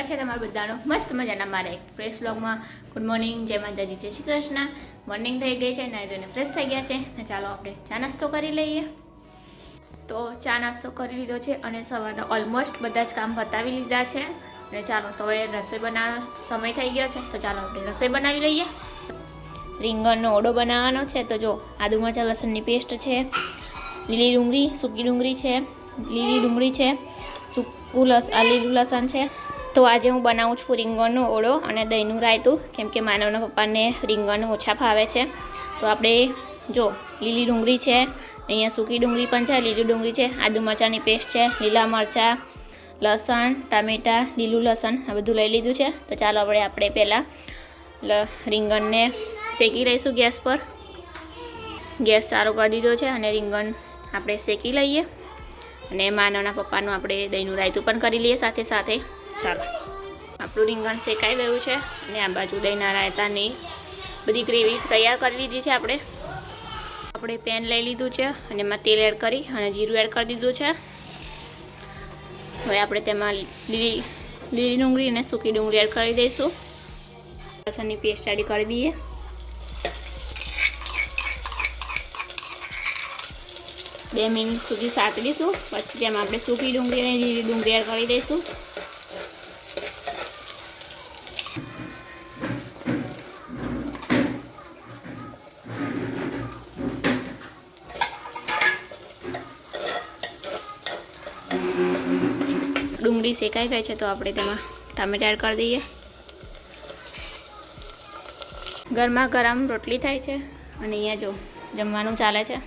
સ્વાગત છે તમારું બધાનું મસ્ત મજાના મારા એક ફ્રેશ વ્લોગમાં. ગુડ મોર્નિંગ, જય માતાજી, જય શ્રી કૃષ્ણ. મોર્નિંગ થઈ ગઈ છે ને જોઈને ફ્રેશ થઈ ગયા છે ને ચાલો આપણે ચા નાસ્તો કરી લઈએ. તો ચા નાસ્તો કરી લીધો છે અને સવારના ઓલમોસ્ટ બધા જ કામ પતાવી લીધા છે અને ચાલો તો હવે રસોઈ બનાવવાનો સમય થઈ ગયો છે તો ચાલો આપણે રસોઈ બનાવી લઈએ. રીંગણનો ઓળો બનાવવાનો છે તો જો આદુ મરચાં લસણની પેસ્ટ છે, લીલી ડુંગળી, સૂકી ડુંગળી છે, લીલી ડુંગળી છે, લીલું લસણ છે. તો આજે હું બનાવું છું રીંગણનો ઓળો અને દહીંનું રાયતું, કેમ કે માનવના પપ્પાને રીંગણ ઓછા ભાવે છે. તો આપણે જો લીલી ડુંગળી છે, અહીંયા સૂકી ડુંગળી પણ છે, લીલી ડુંગળી છે, આદુ મરચાંની પેસ્ટ છે, લીલા મરચાં, લસણ, ટામેટાં, લીલું લસણ આ બધું લઈ લીધું છે. તો ચાલો આપણે પહેલાં રીંગણને શેકી લઈશું ગેસ પર. ગેસ ચાલુ કરી દીધો છે અને રીંગણ આપણે શેકી લઈએ અને માનવના પપ્પાનું આપણે દહીંનું રાયતું પણ કરી લઈએ સાથે સાથે. ચાલો આપણું રીંગણ શેકાઈ ગયું છે અને આ બાજુ દહીંના રાયતાની બધી ગ્રેવી તૈયાર કરી લીધી છે. આપણે પેન લઈ લીધું છે અને એમાં તેલ એડ કરી અને જીરું એડ કરી દીધું છે. હવે આપણે તેમાં લીલી ડુંગળી અને સૂકી ડુંગળી એડ કરી દઈશું. લસણની પેસ્ટ એડ કરી દઈએ. બે મિનિટ સુધી સાતરીશું, પછી તેમાં આપણે સૂકી ડુંગળી અને લીલી ડુંગળી એડ કરી દઈશું. ડુંગળી શેકાઈ ગઈ છે તો આપણે તેમાં ટામેટાં એડ કરી દઈએ. ગરમા ગરમ રોટલી થાય છે અને અહીંયા જો જમવાનું ચાલે છે.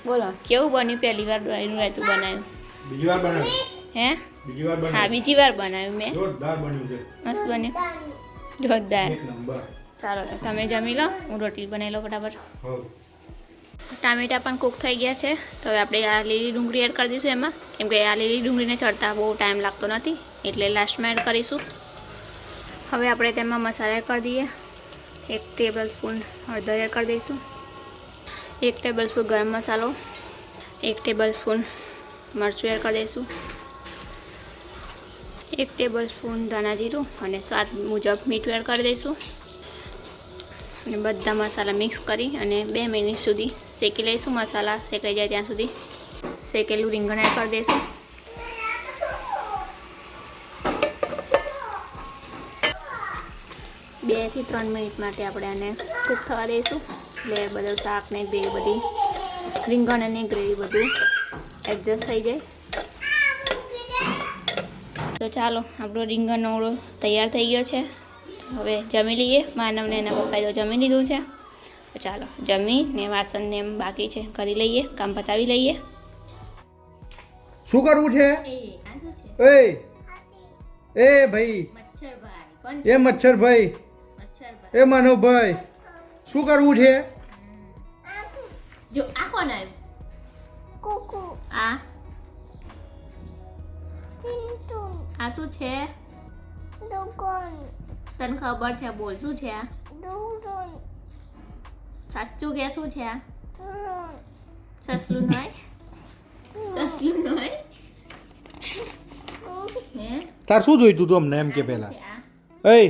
બોલો કેવું બન્યું? પહેલી વાર દહીંનું રાયતું બનાવ્યું? બીજી વાર બનાવ્યું. હે? બીજી વાર બનાવ્યું. હા, બીજી વાર બનાવ્યું મેં. જોરદાર બન્યું છે. મસ્ત બન્યું, જોરદાર. એક નંબર. ચાલો તો તમે જમી લો, હું રોટલી બનાવી લો ફટાફટ. હો. ટામેટાં પણ કૂક થઈ ગયા છે તો હવે આપણે આ લીલી ડુંગળી એડ કરી દઈશું એમાં, કેમ કે આ લીલી ડુંગળીને ચડતા બહુ ટાઈમ લાગતો નથી એટલે લાસ્ટમાં એડ કરીશું. હવે આપણે તેમાં મસાલા એડ કરી દઈએ. 1 ટેબલ સ્પૂન હળદર એડ કરી દઈશું, 1 ટેબલ સ્પૂન ગરમ મસાલો, 1 ટેબલ સ્પૂન મરચું એડ કરી દઈશું, 1 ટેબલ સ્પૂન ધાણા જીરું અને સ્વાદ મુજબ મીઠું એડ કરી દઈશું. અને બધા મસાલા મિક્સ કરી અને 2 મિનિટ સુધી શેકી લઈશું. મસાલા શેકાઈ જાય ત્યાં સુધી શેકેલું રીંગણ એડ કરી દઈશું. બે થી 3 મિનિટ માટે આપણે આને કૂક થવા દઈશું એટલે બધું શાક ને ગ્રેવી બધી રીંગણ અને ગ્રેવી બધું એડજસ્ટ થઈ જાય. તો ચાલો આપણો રીંગણનો ઓળો તૈયાર થઈ ગયો છે. હવે જમી લઈએ. માનવને એના પપ્પાએ તો જમી લીધું છે તો ચાલો જમી ને વાસણને એમ બાકી છે કરી લઈએ, કામ પતાવી લઈએ. શું કરવું છે? એ ભાઈ, એ મચ્છરભાઈ, એ માનવભાઈ, શું કરવું છે? જો આ કોણ આવ્યું? કુકુ આ ટિંટુન આ શું છે? ડોગન તને ખબર છે? બોલ શું છે આ? ડોડન સાચું કે શું છે આ? ટરન સસલું નહીં? સસલું નહીં? હે? તાર શું જોઈતું તું અમને એમ કે આ પહેલા? શું છે આ? એ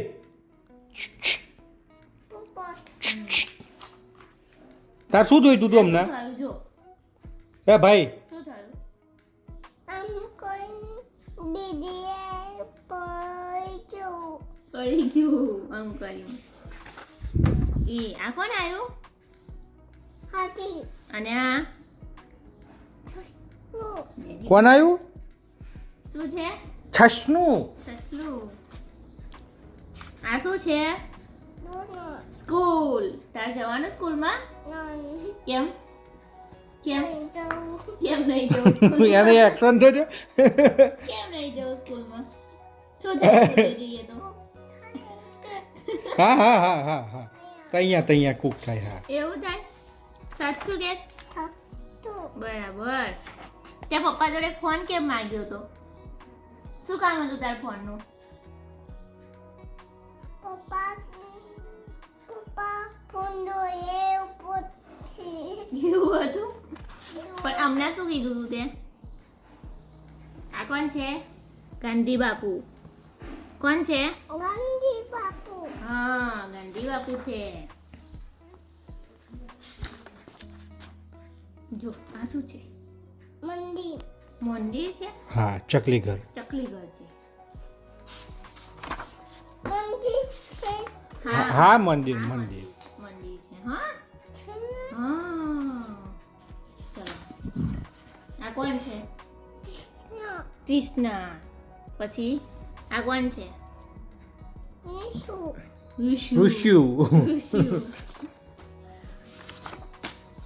પપ્પા તાર શું જોઈતું તું અમને? શું થયું જો? એ ભાઈ, શું થયું? આમ કોઈ દીદીએ પૈજો પડી ગયું આમ કર્યું. આ કોણ આવ્યું? હાથી અને આ કોણ આવ્યું? શું છે? છસનું. સસલું. આ શું છે? દોનો સ્કૂલ. તાર જવાનું સ્કૂલમાં? નન કેમ? કેમ તો કેમ નહીં જવું સ્કૂલમાં? એને એક્શન થયો. કેમ નહીં જવું સ્કૂલમાં? શું થાય સ્કૂલે જઈએ તો? હા હા હા હા હા, તૈયા કૂક થાય. હા, એવું થાય? સાચું કે છે? થતું બરાબર. ત્યાં પપ્પા જોડે ફોન કેમ માંગ્યો તો? શું કામ હતું તાર ફોનનું? પપ્પા ફોંદો એ પછી એવું હતું? પણ અમને શું કીધું તું તે? આ કોણ છે? ગાંધી બાપુ. કોણ છે? ગાંધી બાપુ. હા, ગાંધી બાપુ છે. જો આ શું છે? મંદિર. મંદિર છે. હા ચકલી ઘર. ચકલી ઘર છે. મંદિર છે. હા મંદિર મંદિર. મંદિર છે. હા છે. હા. ચલો આ કોણ છે? ના. કૃષ્ણ. પછી આ કોણ છે? નીસુ. વિષ્ણુ. ઋષિ. વિષ્ણુ.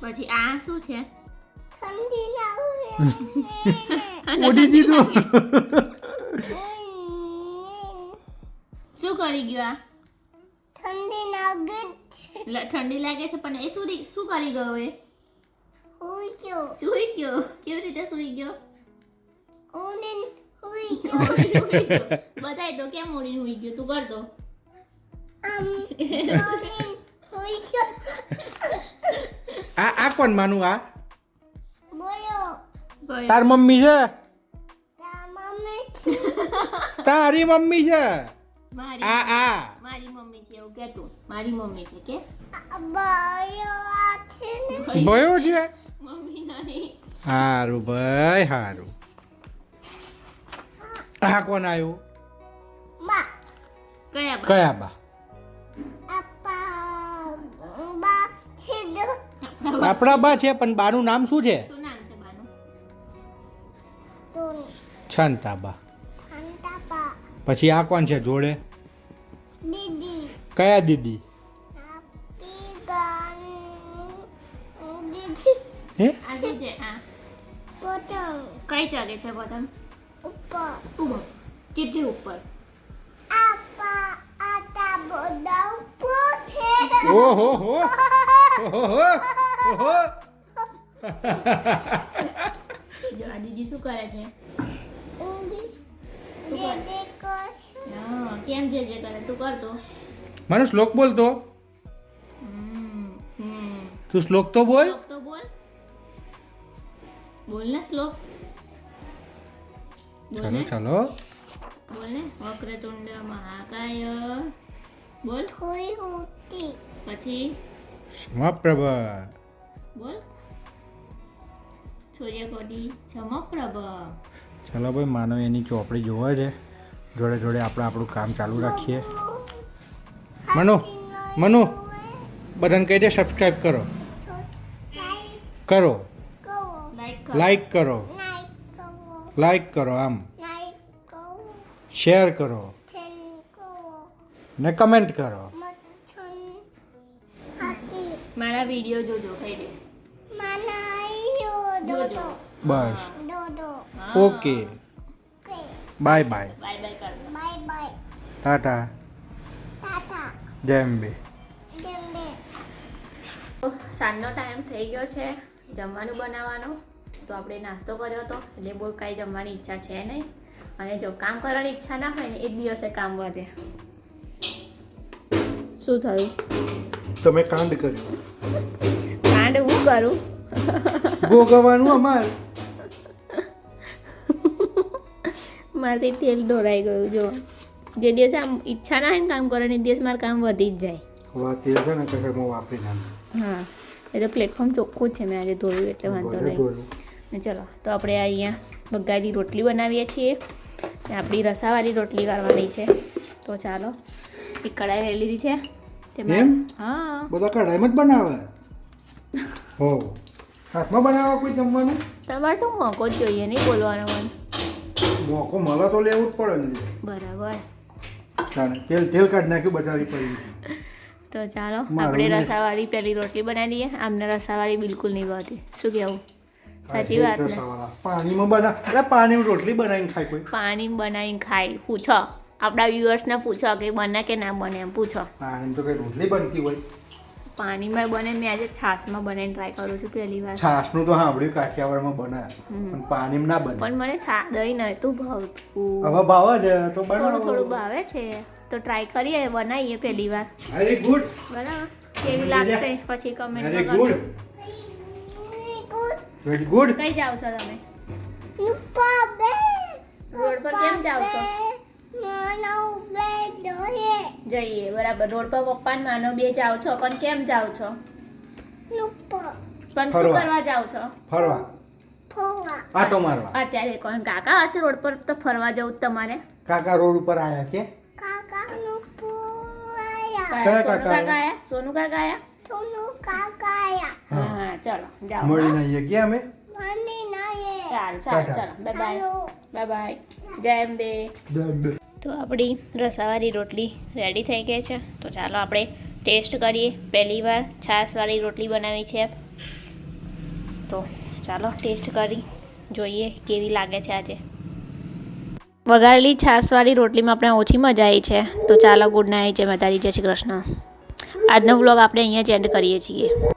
પછી આ શું છે? ઠંડી લાગે. ઉડી દીધું. શું કરી ગયો આ? ઠંડી લાગે. ઠંડી લાગે છે પણ એ શું કરી ગયો એ? હુઈ ગયો. સૂઈ ગયો. કેવી રીતે સૂઈ ગયો? ઉડીને હુઈ ગયો. ઉડીને સૂઈ ગયો. બતાય તો કેમ ઉડીને સૂઈ ગયો? તું કર દો. ઉડીને હુઈ ગયો. આ કોણ માનું આ? બોલો. તાર મમ્મી છે? તા મમ્મી છે. તારી મમ્મી છે? આ મારી મમ્મી છે એવું કે તું. મારી મમ્મી છે કે? બાયો આ છે ને. ભયો છે? મમ્મી નહીં. હારું ભાઈ હારું. આ કોણ આવ્યું? બા. કયા બા? કયા બા? આપા બા છે જો. આપણા બા છે પણ બાનું નામ શું છે? શું નામ છે બાનું? તોન. શાંતાબા. ખાંટા બા. પછી આ કોણ છે જોડે? દીદી. કયા દીદી? આપી ગાન દીદી. હે? આ શું છે? આ પતંગ કઈ ચગે છે પતંગ? ઉપર. કેટલી ઉપર? આપા આટા બધા ઉપર છે. ઓહો હો ઓહો ઓહો. જો આ દીદી શું કરે છે? ઊંઘી શું કરે? દે કશ. હા, કેમ જે કરે તું કર તો. મને શ્લોક બોલતો. તું શ્લોક તો બોલ. શ્લોક તો બોલ. બોલ ને શ્લોક. બોલ ચાલો ને. ચાલો. બોલ ને. વક્રતુંડ મહાકાય. બોલ. હુઈ હુતી. પછી સમપ્રભ. બોલ. સૂર્યકોટી સમપ્રભ. ચાલો ભાઈ માનવ એની ચોપડી જોવા છે. જોડે જોડે આપણે આપણું કામ ચાલુ રાખીએ. મનુ મનુ બધાને કહી દે સબસ્ક્રાઈબ કરો કરો લાઈક કર. લાઈક કરો લાઈક કરો આમ શેર કરો ને કમેન્ટ કરો. મારા વિડીયો જોજો કહી દે. જોજો. બસ હા. Okay bye bye bye bye કર દો. બાય બાય ટાટા ટાટા જય અંબે. જમ્બે. તો સાંજનો ટાઈમ થઈ ગયો છે જમવાનું બનાવવાનો. તો આપણે નાસ્તો કર્યો હતો એટલે બહુ કાંઈ જમવાની ઈચ્છા છે નહીં. અને જો કામ કરવાની ઈચ્છા ના હોય ને એ જ દિવસે કામ વધે. શું થયું? તમે કાંડ કર્યો. કાંડ હું કરું? ભોગવવાનું અમાર. મારથી તેલ ઢોળાઈ ગયું. જો જે દિવસે આમ ઈચ્છા ના હોય ને કામ કરવાની એ દિવસ મારું કામ વધી જ જાય. વાત એ છે ને કે હું વાપરી નાખું. હા એ તો પ્લેટફોર્મ ચોખ્ખું જ છે. મેં આજે ધોયું એટલે વાંધો નહીં. ને ચલો તો આપણે અહીંયા બગાડી રોટલી બનાવીએ છીએ. ને આપણી રસાવાળી રોટલી કરવાની છે. તો ચાલો એક કઢાઈ લઈ લીધી છે તેમાં. એમ? હા બધા કઢાઈમાં જ બનાવે. હો હાથમાં બનાવો કોઈ જમવાનું. તમારે તો મોકો જ જોઈએ નહીં બોલવાનો મન. મોકો મળે તો લેવું જ પડે ને. બરાબર. ચાલે તેલ તેલ કાઢી નાખ્યું બચાવી પડી. તો ચાલો મારું આપણે ને. રસાવાળી પહેલી રોટલી બનાવી દઈએ. આમને રસાવાળી બિલકુલ નહીં ભાવતી. શું કહેવું? સાચી વાત ને? પાણીમાં એટલે પાણીમાં રોટલી બનાવીને ખાય કોઈ. પાણી બનાવીને ખાય. પૂછો આપણા વ્યુઅર્સને પૂછો કે બને કે ના બને એમ પૂછો. પાણી તો કઈ રોટલી બનતી હોય. પાણીમાં બને. મેં આજે છાશમાં બનાવીને ટ્રાય કરું છું પહેલી વાર. છાશનું તો સાંભળ્યું કાઠિયાવાડમાં બનાવે પણ પાણીમાં ના બને. પણ મને દહીં નહોતું ભાવતું. હવે ભાવે છે તો થોડું થોડું બનાવો. ભાવે છે તો ટ્રાય કરીએ બનાવીએ પહેલી વાર. વેરી ગુડ બરાબર કેવી લાગશે પછી comment very good very good. કઈ જાઓ છો તમે? નુપા બે રોડ પર કેમ જાઓ છો? માનો ઉભે જોઈએ જઈએ બરાબર. રોડ પર પપ્પા ને માનો બે જાઓ છો, પણ કેમ જાઓ છો? નુપો પણ શું ફરવા. કરવા જાઓ છો? ફરવા ફોવા આટો મારવા. અત્યારે કોણ કાકા હશે રોડ પર તો ફરવા જવું જ તમારે? કાકા રોડ ઉપર આયા કે કાકા નુપો આયા કયા સોનુ કાકા કાકા આયા? સોનુ કાકા આયા? તુનુ કાકા આયા હા ચલો જાઓ. મળીને હા? આવીએ કે અમે મને નાયે સારું સારું ટાટા. ચલો બાય બાય. ચાલો બાય બાય. જય અંબે. તો આપણી રસાવાળી રોટલી રેડી થઈ ગઈ છે. તો ચાલો આપણે ટેસ્ટ કરીએ. પહેલી વાર છાશવાળી રોટલી બનાવી છે, તો ચાલો ટેસ્ટ કરી જોઈએ કેવી લાગે છે આજે. વઘારેલી છાશવાળી રોટલીમાં આપણે ઓછી મજા આવી છે. તો ચાલો ગુડ નાઇટ, જય માતાજી, જય શ્રી કૃષ્ણ. આજનો વ્લોગ આપણે અહીંયા જ એન્ડ કરીએ છીએ.